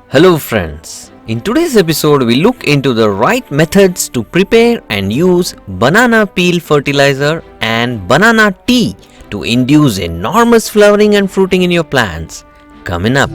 Hello friends, in today's episode we look into the right methods to prepare and use banana peel fertilizer and banana tea to induce enormous flowering and fruiting in your plants. Coming up.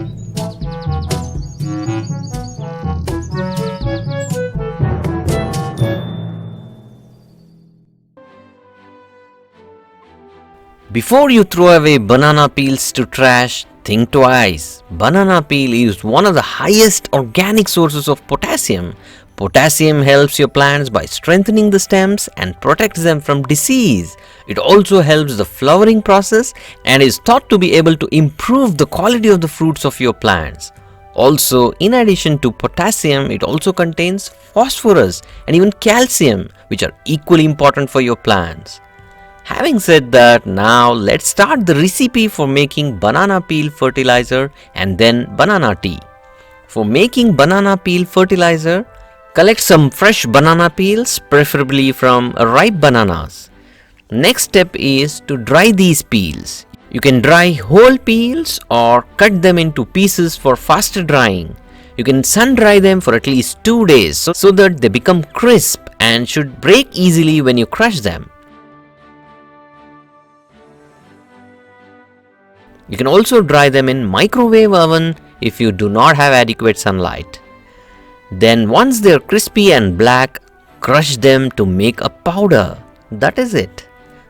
Before you throw away banana peels to trash, think twice. Banana peel is one of the highest organic sources of potassium. Potassium helps your plants by strengthening the stems and protects them from disease. It also helps the flowering process and is thought to be able to improve the quality of the fruits of your plants. Also, in addition to potassium, it also contains phosphorus and even calcium, which are equally important for your plants. Having said that, now let's start the recipe for making banana peel fertilizer and then banana tea. For making banana peel fertilizer, collect some fresh banana peels, preferably from ripe bananas. Next step is to dry these peels. You can dry whole peels or cut them into pieces for faster drying. You can sun dry them for at least 2 days so that they become crisp and should break easily when you crush them. You can also dry them in microwave oven if you do not have adequate sunlight. Then once they are crispy and black, crush them to make a powder. That is it.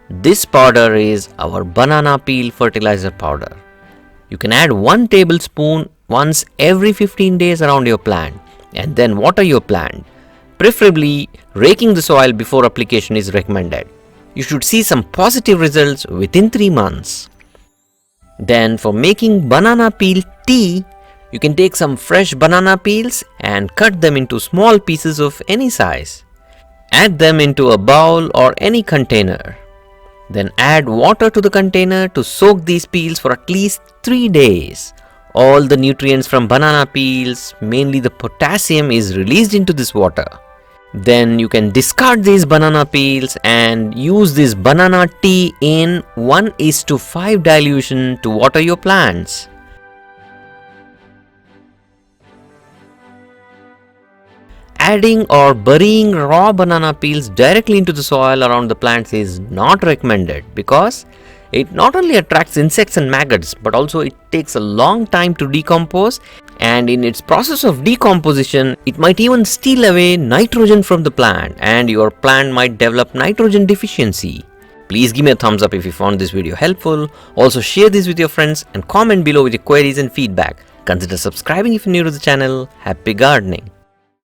This powder is our banana peel fertilizer powder. You can add 1 tablespoon once every 15 days around your plant and then water your plant. Preferably, raking the soil before application is recommended. You should see some positive results within 3 months. Then for making banana peel tea, you can take some fresh banana peels and cut them into small pieces of any size. Add them into a bowl or any container. Then add water to the container to soak these peels for at least 3 days. All the nutrients from banana peels, mainly the potassium, is released into this water. Then you can discard these banana peels and use this banana tea in 1:5 dilution to water your plants. Adding or burying raw banana peels directly into the soil around the plants is not recommended because it not only attracts insects and maggots but also it takes a long time to decompose, and in its process of decomposition it might even steal away nitrogen from the plant and your plant might develop nitrogen deficiency. Please give me a thumbs up if you found this video helpful. Also share this with your friends and comment below with your queries and feedback. Consider subscribing if you're new to the channel. Happy gardening!